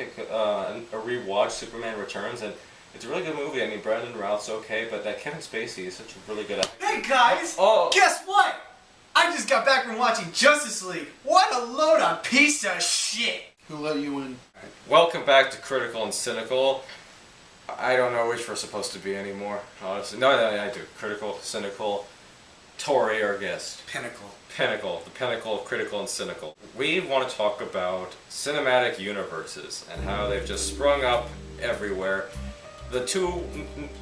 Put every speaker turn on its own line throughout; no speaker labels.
take a rewatch Superman Returns, and it's a really good movie. I mean, Brandon Routh's okay, but that Kevin Spacey is such a really good actor.
Hey guys!
Oh.
Guess what? I just got back from watching Justice League. What a load of piece of shit!
Who let you in?
Welcome back to Critical and Cynical. I don't know which we're supposed to be anymore, honestly. No, I do. Critical, Cynical, Torey, our guest.
Pinnacle.
The pinnacle of Critical and Cynical. We want to talk about cinematic universes and how they've just sprung up everywhere. The two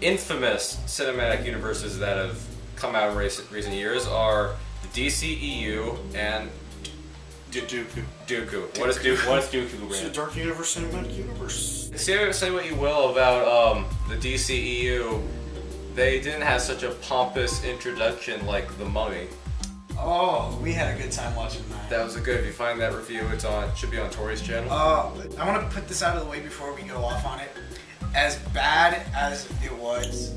infamous cinematic universes that have come out in recent years are the DCEU and Dooku. What is Dooku?
It's a Dark Universe Cinematic Universe.
Say what you will about the DCEU. They didn't have such a pompous introduction like The Mummy.
Oh, we had a good time watching that.
That was a good. If you find that review, it should be on Torey's channel.
I want to put this out of the way before we go off on it. As bad as it was,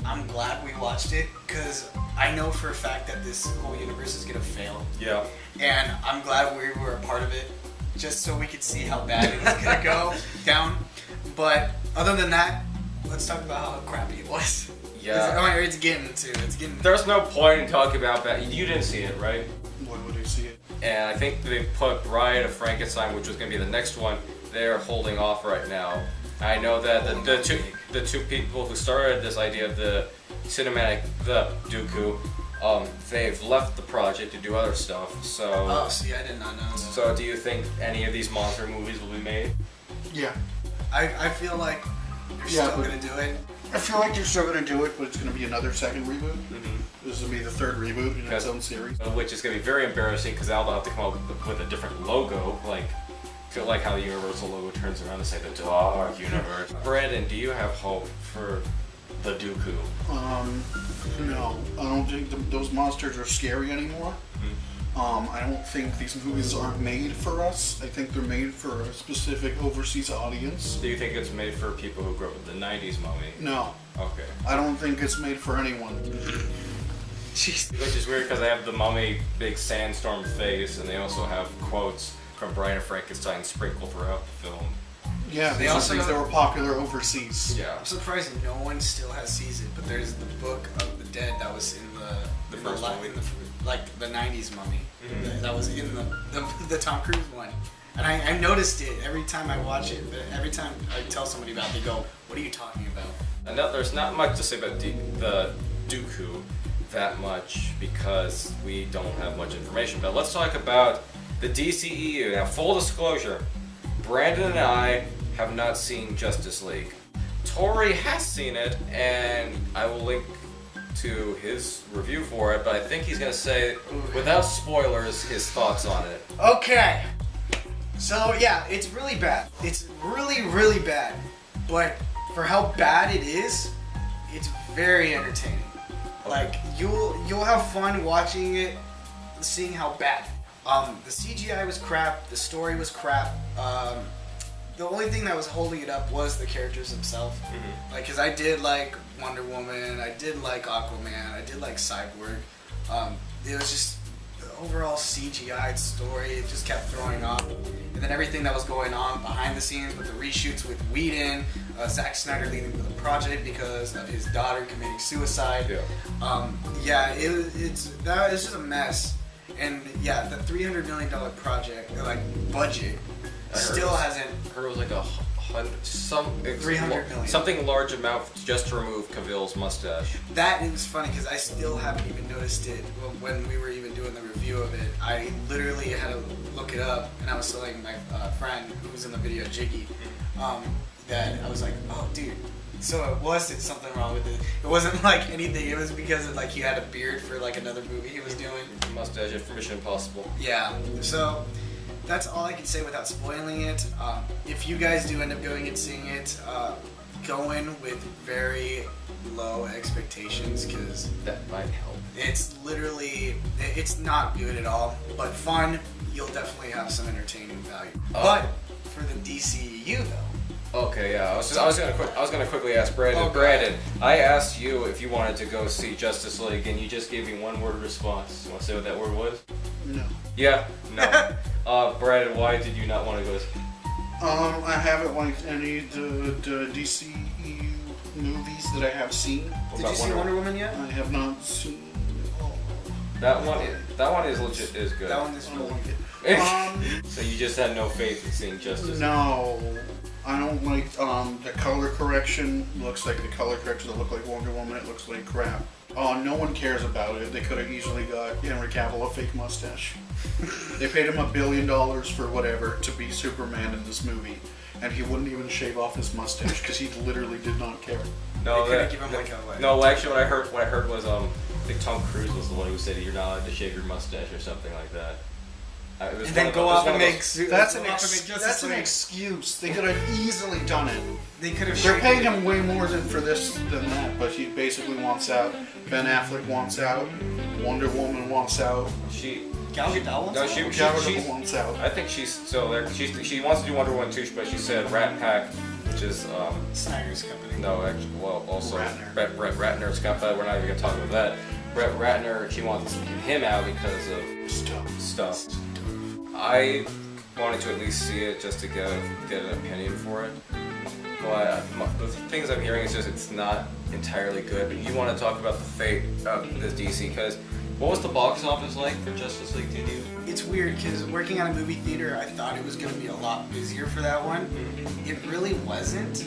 I'm glad we watched it because I know for a fact that this whole universe is gonna fail.
Yeah.
And I'm glad we were a part of it, just so we could see how bad it was gonna go down. But other than that, let's talk about how crappy it was.
Yeah.
It's getting.
There's no point in talking about that. You didn't see it, right?
Why would I see it?
And I think they put Bride of Frankenstein, which was going to be the next one. They're holding off right now. I know that the two people who started this idea of the Dooku, they've left the project to do other stuff. So.
Oh, see, I did not know that.
So, do you think any of these monster movies will be made?
Yeah.
I feel like they're still gonna do it.
I feel like they're still going to do it, but it's going to be another second reboot.
Mm-hmm.
This will be the third reboot in its own series.
Which is going to be very embarrassing because I'll have to come up with a different logo. Feel like how the Universal logo turns around to say the Dark Universe. Brandon, do you have hope for the Dooku?
No. I don't think those monsters are scary anymore. I don't think these movies aren't made for us. I think they're made for a specific overseas audience.
Do you think it's made for people who grew up with the 90s Mummy?
No.
Okay.
I don't think it's made for anyone.
Jeez. Which is weird because they have the Mummy big sandstorm face, and they also have quotes from Bride of Frankenstein sprinkled throughout the film.
Yeah, they also think they were popular overseas.
Yeah.
I'm surprised no one still has seen it, but there's the Book of the Dead that was in the
first movie.
Like the 90s Mummy.
Mm-hmm.
That was in the Tom Cruise one. And I noticed it every time I watch it, but every time I tell somebody about it, they go, what are you talking about?
And there's not much to say about the Dooku that much because we don't have much information. But let's talk about the DCEU. Now, full disclosure, Brandon and I have not seen Justice League. Torey has seen it, and I will link to his review for it, but I think he's going to say, without spoilers, his thoughts on it.
Okay. So, yeah, it's really bad. It's really, really bad. But for how bad it is, it's very entertaining. Like, you'll have fun watching it, seeing how bad. The CGI was crap, the story was crap. The only thing that was holding it up was the characters themselves.
Mm-hmm.
Like, cause I did like Wonder Woman, I did like Aquaman, I did like Cyborg. It was just the overall CGI story. It just kept throwing off. And then everything that was going on behind the scenes with the reshoots with Whedon, Zack Snyder leaving the project because of his daughter committing suicide.
Yeah.
It's just a mess. And yeah, the $300 million project, budget. Still hasn't.
I heard it was like
300 million.
Something large amount just to remove Cavill's mustache.
That is funny because I still haven't even noticed it when we were even doing the review of it. I literally had to look it up, and I was telling my friend who was in the video, Jiggy, that I was like, oh, dude. So it wasn't something wrong with it. It wasn't like anything. It was because of, he had a beard for another movie he was doing.
Mustache for Mission Impossible.
Yeah. So. That's all I can say without spoiling it. If you guys do end up going and seeing it, go in with very low expectations because
that might help.
It's not good at all, but fun. You'll definitely have some entertaining value. But for the DCEU though.
Okay, yeah. I was gonna quickly ask Brandon. Brandon, I asked you if you wanted to go see Justice League, and you just gave me one word response. You want to say what that word was?
No.
Yeah. No. Brandon, why did you not want to go see?
I haven't liked any of the DCEU movies that I have seen.
Did you see Wonder Woman yet?
I have not seen.
That one is legit is good.
That one is really good.
So you just had no faith in seeing Justice?
No, I don't like the color correction. Looks like the color correction that look like Wonder Woman. It looks like crap. No one cares about it. They could have easily got Henry Cavill a fake mustache. They paid him $1 billion for whatever to be Superman in this movie, and he wouldn't even shave off his mustache because he literally did not care.
No,
They couldn't give him like a
no. Actually, what I heard was I think Tom Cruise was the one who said you're not allowed to shave your mustache or something like that. It was
and
one
then
of
go
those-
off
it was
and
one of
make.
those-
That's an excuse. They could have easily done it.
They could have.
They're paying him way more for this than that, but he basically wants out. Ben Affleck wants out. Wonder Woman wants out.
Gal Gadot wants
No,
out?
she
Gadot wants out.
I think she's still there. She wants to do Wonder Woman too, but she said Rat Pack, which is
Snyder's company.
no, actually, well, also
Ratner.
Brett Ratner's got, but we're not even gonna talk about that. Brett Ratner, she wants him out because of stuff. I wanted to at least see it just to get an opinion for it. But the things I'm hearing is just it's not entirely good. But you want to talk about the fate of this DC because what was the box office like for Justice League? Did you?
It's weird because working at a movie theater, I thought it was going to be a lot busier for that one. It really wasn't.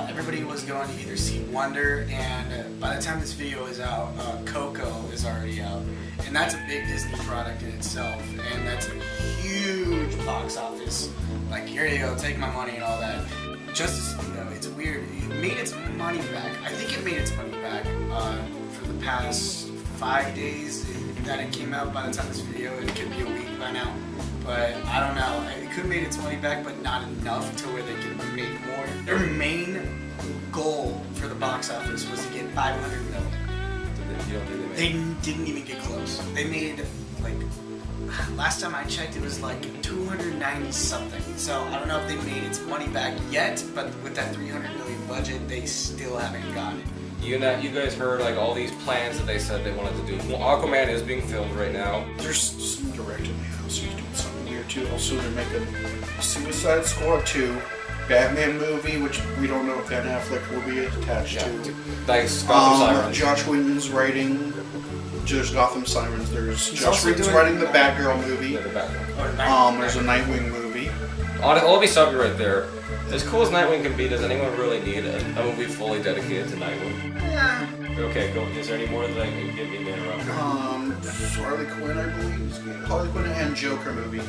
Everybody was going to either see Wonder, and by the time this video is out, Coco is already out. And that's a big Disney product in itself, and that's a huge box office. Like, here you go, take my money and all that. Justice League, though, it's weird. It made its money back. I think it made its money back for the past 5 days that it came out. By the time this video, it could be a week by now. But I don't know. It could have made its money back, but not enough to where they could make more. Their main goal for the box office was to get 500 million.
You don't think
They didn't even get close. They made, like, last time I checked, it was like 290 something. So I don't know if they made its money back yet, but with that 300 million budget, they still haven't got it.
You guys heard like all these plans that they said they wanted to do. Well, Aquaman is being filmed right now.
There's some director in the house who's doing something weird too. Also, they're making Suicide Squad 2, Batman movie, which we don't know if Ben Affleck will be attached to.
Like Gotham Sirens.
Josh Whedon's writing. There's Gotham Sirens. There's
He's
Josh
also
Whedon's
doing-
writing the Batgirl movie.
Yeah, the Batman.
There's a Nightwing movie.
Let me stop you right there. As cool as Nightwing can be, does anyone really need a movie fully dedicated to Nightwing?
Yeah.
Okay, go. Is there any more that I can give you an interruption?
Harley Quinn, I believe. Harley Quinn and Joker movie.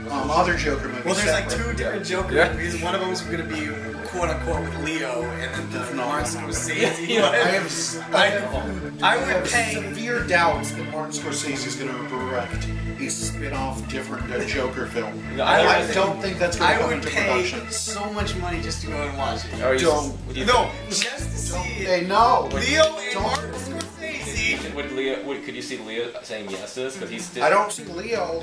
Other Joker movies.
Well, there's like
separate.
2 different Joker
Yeah.
movies. One of them is going to be quote unquote with Leo, and then the
No.
Martin Scorsese.
Yeah,
I would pay.
severe doubts that Martin Scorsese is going to direct a spin-off different Joker film.
No,
I don't think that's going to
I
come
would
into
pay
production.
so much money just to go and watch it.
Or
Don't.
No, just to see
Hey,
it.
no.
Leo and
Don't.
Martin Scorsese.
Could you see Leo saying yes to this? Because he's still.
I don't see Leo.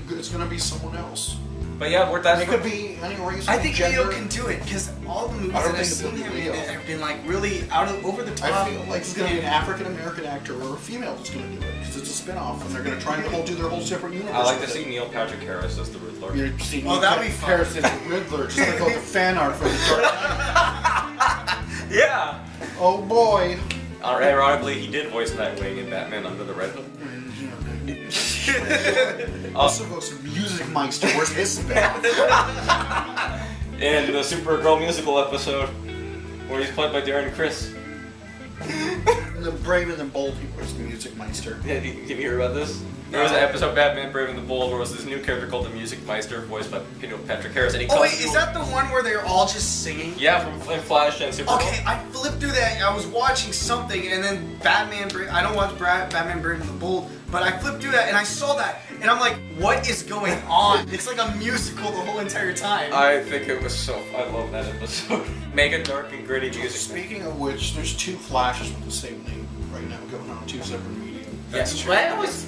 It's going to be someone else.
But yeah, that's.
It could be any race.
I think
gender.
Leo can do it because all the movies
I don't
that I've
think it'll
seen
be
him in
Leo.
have been like really over the top.
I feel like it's going to be an African American actor or a female that's going to do it because it's a spin-off and they're going to try and do their whole separate universe.
I like to
with
see
it.
Neil Patrick Harris as the Riddler.
You're seeing
Oh, that'd be fun.
Harrison Riddler, just like all the fan art from the Dark Knight.
Yeah.
Oh boy.
Ironically, he did voice Nightwing in Batman Under the Red Hood.
Also goes to Music Meister. Where's his spin-off?
In the Supergirl musical episode, where he's played by Darren Criss.
In the Brave and the Bold, he was the Music Meister.
Yeah, did you hear about this? There was an episode of Batman Brave and the Bold where there was this new character called the Music Meister, voiced by Patrick Harris, and he
Oh wait,
calls
is that the one where they're all just singing?
Yeah, from Flash and Supergirl.
Okay, I flipped through that. I was watching something, and then I don't watch Batman Brave and the Bold, but I flipped through that, and I saw that, and I'm like, what is going on? It's like a musical the whole entire time.
I think it was so. I love that episode. Mega dark and gritty music.
Speaking of which, there's 2 Flashes with the same name right now going on 2 separate media.
That's true.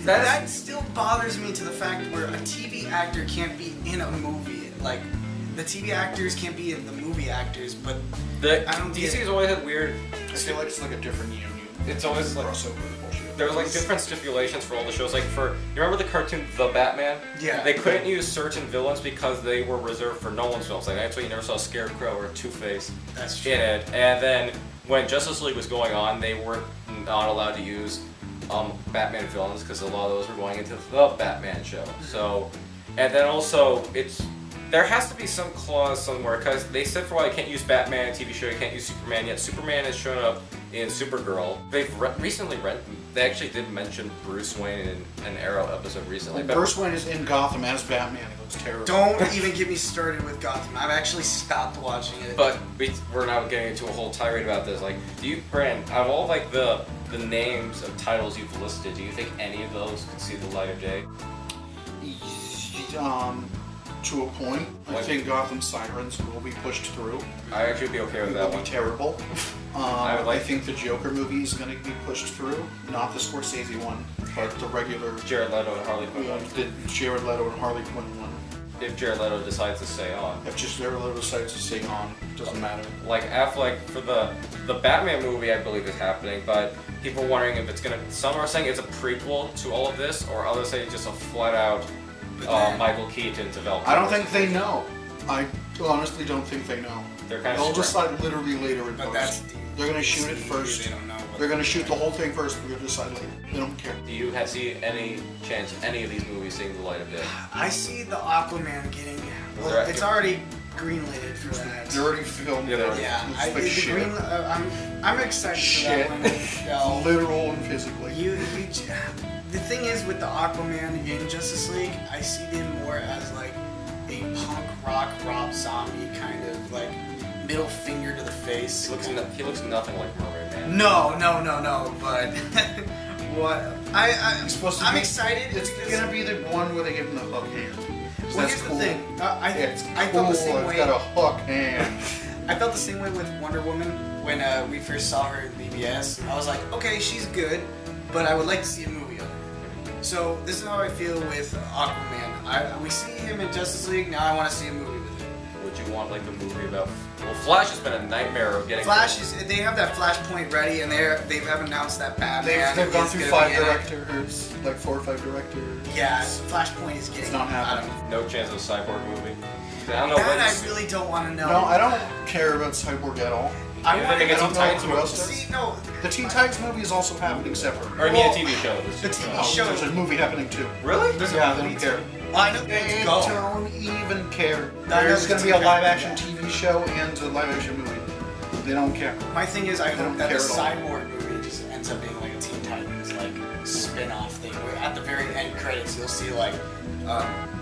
That still bothers me to the fact where a TV actor can't be in a movie. Like, the TV actors can't be in the movie actors, but
The
I don't get
DC's
it.
always had weird.
I feel like it's like a different union.
It's always like
crossover bullshit.
there was like different stipulations for all the shows. Like you remember the cartoon The Batman?
Yeah.
They couldn't use certain villains because they were reserved for Nolan's films. Like that's why you never saw Scarecrow or Two-Face
That's true.
in it. And then when Justice League was going on, they were not allowed to use Batman villains because a lot of those were going into the Batman show. So, and then also there has to be some clause somewhere because they said for a while you can't use Batman in a TV show, you can't use Superman, yet Superman has shown up in Supergirl. They've recently they actually did mention Bruce Wayne in an Arrow episode recently. But
Bruce Wayne is in Gotham as Batman. He looks terrible.
Don't even get me started with Gotham. I've actually stopped watching it.
But we're now getting into a whole tirade about this. Like, Brandon, out of all like the names of titles you've listed, do you think any of those could see the light of day?
To a point, I
Like-
think Gotham Sirens will be pushed through.
I actually would be okay with
It
that
will
one.
be terrible.
I would
I think the Joker movie is going to be pushed through, not the Scorsese one, but the regular.
Jared Leto and Harley Quinn.
The Jared Leto and Harley Quinn one.
If Jared Leto decides to stay on.
If just Jared Leto decides to stay on, doesn't matter.
Like Affleck for the Batman movie, I believe is happening, but people are wondering if it's gonna. Some are saying it's a prequel to all of this, or others say it's just a flat out Michael Keaton development.
I don't think they know. I honestly don't think they know.
They're kind
They'll
of
decide literally later in
But
post.
that's
They're gonna shoot it first.
They don't know. what
They're gonna
they're
shoot the whole thing first. They're gonna decide later. They don't care.
Do you see any chance of any of these movies seeing the light of day?
I see the Aquaman getting. Well,
They're-
it's already greenlit for that.
They're already filmed.
Yeah, they're already-
Yeah,
It's like shit.
I'm excited
Shit.
for that one. No.
Literal and physically.
The thing is with the Aquaman in Justice League, I see him more as like a punk rock Rob Zombie kind of like middle finger to the face.
He looks nothing like Mermaid Man.
No, but what I'm
supposed to
I'm
be-
excited.
It's
because-
gonna be the one where they give him the hook hand. So
Well,
that's
here's
cool.
the thing. I
Cool,
felt the same
it's
way.
got a hook hand.
I felt the same way with Wonder Woman when we first saw her in BBS. I was like, okay, she's good, but I would like to see a movie of her. So this is how I feel with Aquaman. We see him in Justice League. Now I want to see a movie with him.
Would you want like a movie about? Well, Flash has been a nightmare of getting.
Flash is. They have that Flashpoint ready, and they have announced that Batman.
They've gone
is
through
gonna
5
be in it.
directors, like 4 or 5 directors.
Yeah, Flashpoint is getting.
It's not happening.
I don't know.
No chance of a cyborg movie. I don't know
That
what.
I really don't want to know.
No, I don't care about Cyborg at all.
I
You
want
think
to
it's
I
a
don't know
Titans
who
movie?
else does.
see. No,
The Teen Titans movie is also happening separate.
Or I mean,
Well,
a TV show.
the TV
Oh,
show.
there's a movie happening too.
Really?
There's a
Yeah, they
movie
don't care.
too. I know
They
it's going.
don't even care.
I know
There's going
it's
to be a
okay.
live-action TV show and a live-action movie. They don't care.
My thing is, I
They don't
hope that the
care at
Cyborg movie just ends up being like a Teen Titans like spin-off thing. Where at the very end credits, you'll see like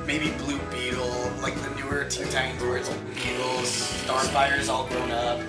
maybe Blue Beetle, like the newer Teen Titans, where it's like Beetles, Starfire's all grown up.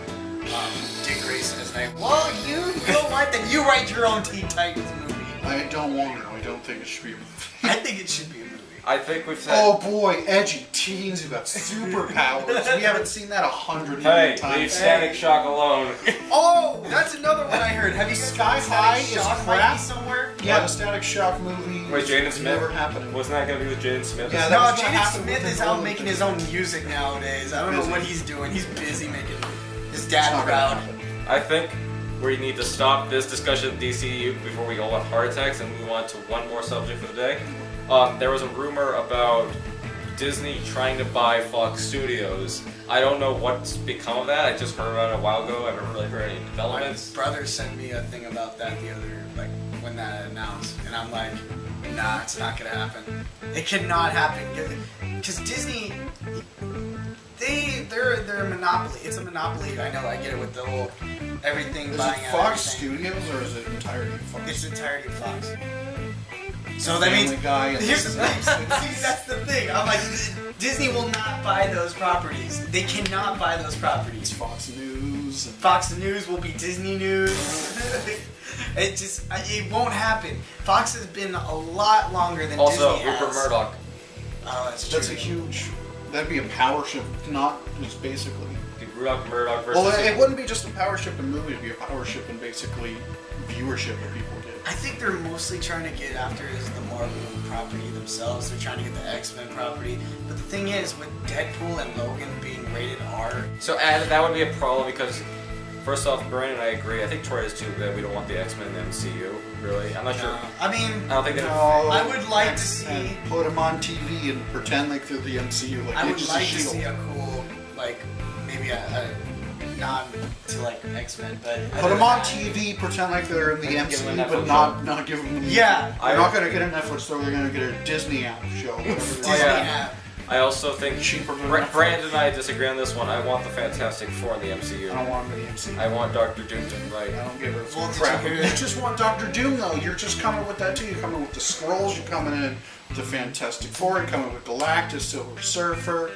Dick Grayson is name. Well, you don't want that. You write your own Teen Titans movie.
I don't want to. I don't think it should be a movie.
I think it should be a movie.
I think we've said.
Oh boy, edgy teens who got superpowers. We haven't seen that 100
Hey,
times.
leave Static Shock alone.
Oh, that's another one I heard. Have you guys
Sky
heard
High
Static
is
Shock
crap.
might be somewhere?
Yeah, the Static Shock movie.
Wait, Jaden
is
Smith?
never happening.
Wasn't that gonna be with Jaden Smith?
Yeah,
No,
that was gonna
Jaden
happen
Smith
with
is
the
out
Golden
making
Thing.
his own music nowadays. I don't know
Is
what
he?
he's doing. He's busy making his
It's
dad
not gonna
proud.
happen.
I think we need to stop this discussion of DCEU before we all have heart attacks and move on to one more subject for the day. There was a rumor about Disney trying to buy Fox Studios. I don't know what's become of that. I just heard about it a while ago. I haven't really heard any
My
developments.
brother sent me a thing about that the other, like, when that announced, and I'm like, nah, it's not gonna happen. It cannot happen, because Disney, they're a monopoly. It's a monopoly. I know. I get it with the whole everything
Is
buying
it
out
Fox
everything.
Studios or is it entirely Fox?
It's entirety of Fox. So that means
Family Guy and
here's the thing. See, that's the thing. I'm like, Disney will not buy those properties. They cannot buy those
It's
properties.
Fox News. And
Fox News will be Disney News. It won't happen. Fox has been a lot longer than
Also,
Disney has.
Rupert Murdoch.
Oh, that's true.
that's a huge. That'd be a power shift, not just basically.
Rupert Murdoch versus.
Well, it wouldn't be just a power shift in movie. It'd be a power shift in basically viewership that people get.
I think they're mostly trying to get after is the Marvel property themselves. They're trying to get the X-Men property. But the thing is, with Deadpool and Logan being rated R,
So and that would be a problem because First off, Brandon and I agree. I think Torey is too, that we don't want the X-Men in the MCU, really. I'm not sure.
I mean,
I don't think that...
I would like to see...
Put them on TV and pretend like they're the MCU. Like
I would
Agents
like
of
to
S.H.I.E.L.D.
see a cool, like, maybe a nod to, like, X-Men, but...
Put them on TV, pretend like they're in the
Give them a
MCU, but
Netflix
not give them the movie.
Yeah.
They're not going to get a Netflix show, they're going to get a Disney app show. Whatever
Disney
yeah.
app.
I also think
Cheaper than Netflix.
Brandon and I disagree on this one. I want the Fantastic Four in the MCU.
I don't want them in the MCU.
I want Doctor Doom to write.
I don't give a
Well,
crap.
did you
You
hear-
just want Doctor Doom, though. You're just coming with that, too. You're coming with the Skrulls, you're coming in with the Fantastic Four, you're coming with Galactus, Silver Surfer,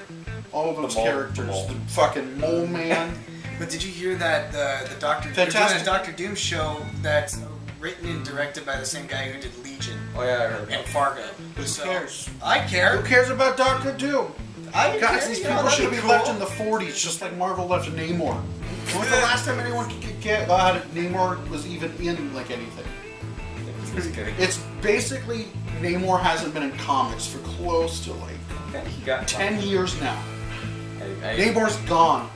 all of those
mole-
characters.
mole.
The fucking Mole Man.
But did you hear that the Doctor...
Fantastic.
They're doing a Doctor Doom show that's written and directed by the same guy who did Legion
Oh yeah, I heard.
and Fargo.
Who cares?
I care.
Who cares about Doctor Doom?
I
Guys,
care.
these
You know,
people
that'd
should be
cool.
left in the 40s, just like Marvel left Namor. When was the last time anyone could get Namor was even in like anything?
Just kidding.
It's basically Namor hasn't been in comics for close to like
He got
10 years now.
I-
Namor's gone.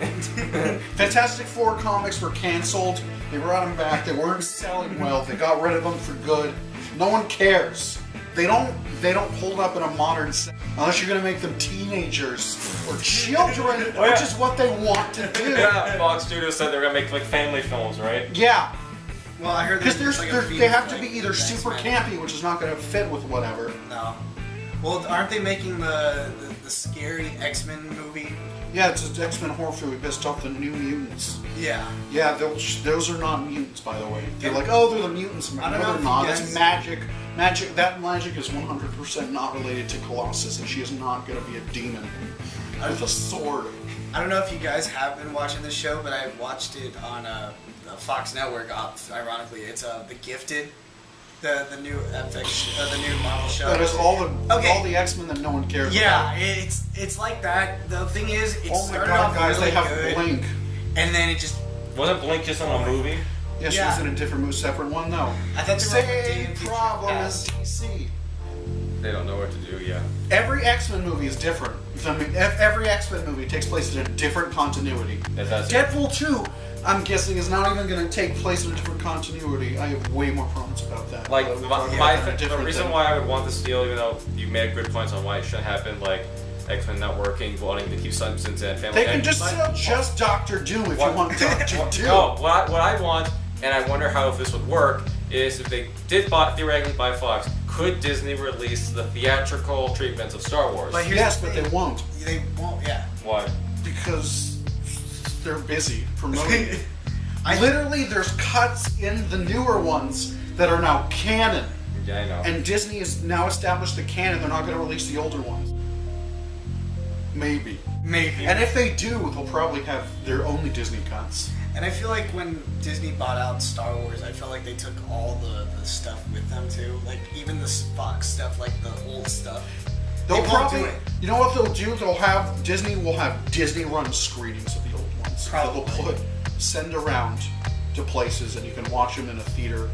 Fantastic Four comics were canceled. They brought him back. They weren't selling well. They got rid of them for good. No one cares. They don't hold up in a modern set unless you're gonna make them teenagers or children,
yeah.
which is what they want to do.
Yeah, Fox Studios said they're gonna make like family films, right?
Yeah,
Well, I heard
because
there's like a
they have to
like,
be either super
X-Men.
campy, which is not gonna fit with whatever.
No. Well, aren't they making the scary X-Men movie?
Yeah, it's an X-Men horror film based off the New Mutants.
Yeah.
Yeah, those are not mutants, by the way. They're like, oh, they're the mutants. I'm like,
I don't
no,
know
they're
if
not.
you
That's
guys-
magic. Magic. That magic is 100% not related to Colossus, and she is not going to be a demon with a sword.
I don't know if you guys have been watching this show, but I watched it on Fox Network. Ironically, it's The Gifted, the new FX, the new Marvel show.
That is all the X-Men that no one cares
Yeah,
about.
it's like that. The thing is, it
Oh my
started
god,
off
guys,
really
they have
good,
Blink.
and then it just.
Wasn't Blink just on a movie?
Yeah, she
Yeah.
was in a different movie, separate one, though.
I thought they were
Same
like
problem as DC.
They don't know what to do. Yeah.
Every X-Men movie is different. I mean, every X-Men movie takes place in a different continuity.
That's
Deadpool 2, I'm guessing, is not even going to take place in a different continuity. I have way more problems about that.
Like
But we're
my,
talking
my
about a
the
different
reason
thing.
why I would want this deal, even though you made good points on why it shouldn't happen, like X-Men not working, wanting to keep Simpsons and Family
They can
Guy.
just sell just Doctor Doom if
What-
you want Doctor Doom.
No, what I want, and I wonder how if this would work, is if they did theoretically buy Fox, could Disney release the theatrical treatments of Star Wars?
But here's
Yes,
the
but
thing.
they won't
They won't. Yeah.
Why?
because they're busy promoting it.
I-
Literally, there's cuts in the newer ones that are now canon.
Yeah, I know.
And Disney has now established the canon. They're not going to release the older ones. Maybe.
Maybe.
And if they do, they'll probably have their only Disney cuts.
And I feel like when Disney bought out Star Wars, I felt like they took all the stuff with them too. Like even the Fox stuff, like the old stuff.
They'll
won't
probably,
do it.
you know what they'll do? Disney will have Disney-run screenings of the old ones.
Probably.
That they'll send around to places, and you can watch them in a theater,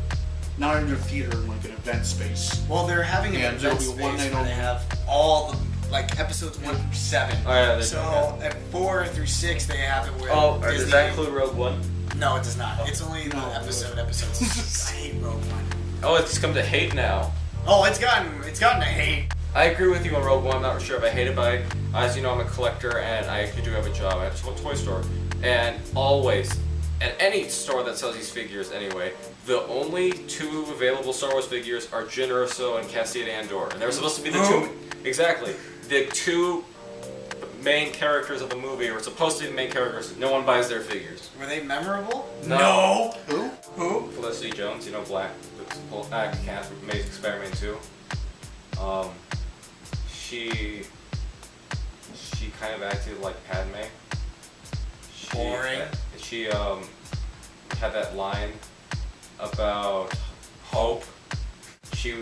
not in a theater, in like an event space.
Well, they're having an
And
event
there'll be
space
one night
where they
only.
have all the like episodes 1 through 7.
Oh, yeah, they
so
do,
at 4 through 6 they have it where
Oh,
Disney.
does that include Rogue One?
No, it does not. It's only the
No.
episodes. I hate Rogue One.
Oh, it's come to hate now.
Oh, it's gotten to hate.
I agree with you on Rogue One. I'm not sure if I hate it, but as you know, I'm a collector and I actually do have a job. I have a toy store, and always, at any store that sells these figures anyway, the only 2 available Star Wars figures are Jyn Erso and Cassian Andor, and they're supposed to be the
Who?
2 exactly the 2 main characters of the movie, or supposed to be the main characters. No one buys their figures.
Were they memorable?
No.
Who?
Who?
Felicity Jones, you know, Black Cat from Amazing Spider-Man 2. She kind of acted like Padme.
Boring.
She had that line about hope. Which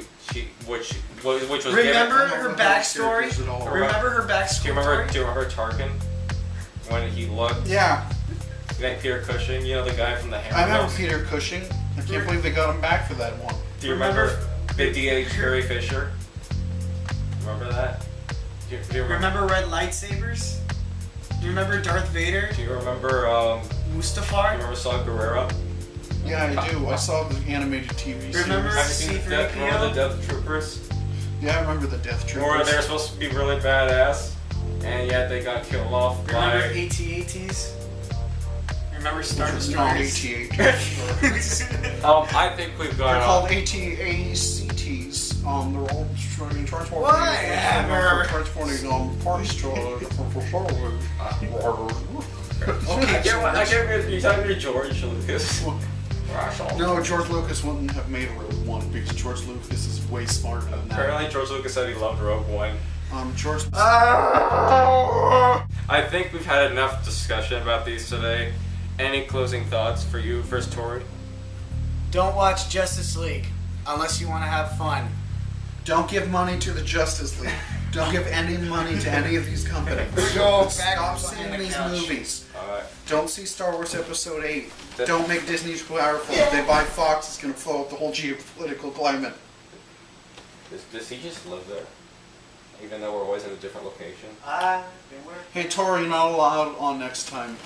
was
Remember
given.
her backstory?
Characters at all.
Remember her backstory?
Do you remember Tarkin when he looked?
Yeah,
Like Peter Cushing, you know, the guy from the Hammer.
I remember Peter Cushing. I can't believe they got him back for that one.
Do you remember Big D.H. Carrie Fisher? Remember that? Do you
Remember red lightsabers? Do you remember Darth Vader?
Do you remember
Mustafar?
Remember Saw Gerrera?
Yeah, I do. I saw the animated TV series.
Remember?
Have you seen
C-3PO?
remember the Death Troopers?
Yeah, I remember the Death
Or
Troopers.
they were supposed to be really badass, and yet they got killed off
Remember
by...
AT-ATs? Remember Star
Which is not
Destroyers?
AT-AT.
I think we've
They're
got
called AT-ACTs. They're all transporting.
Whatever.
Transporting parts to
Okay,
I can't be talking to George Lucas.
No, George Lucas wouldn't have made Rogue One because George Lucas is way smarter than that.
Apparently, George Lucas said he loved Rogue One.
George.
I think we've had enough discussion about these today. Any closing thoughts for you, first Torey?
Don't watch Justice League unless you want to have fun.
Don't give money to the Justice League. Don't give any money to any of these companies.
Go back
Stop
behind
seeing
the
these
couch.
movies.
Alright.
Don't see Star Wars Episode 8.
That-
Don't make Disney too powerful. If they buy Fox, it's going to flow up the whole geopolitical climate.
Does he just live there? Even though we're always in a different location?
They were.
Hey, Tori, you're not allowed on next time.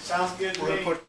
Sounds good to
We're
me.
going to put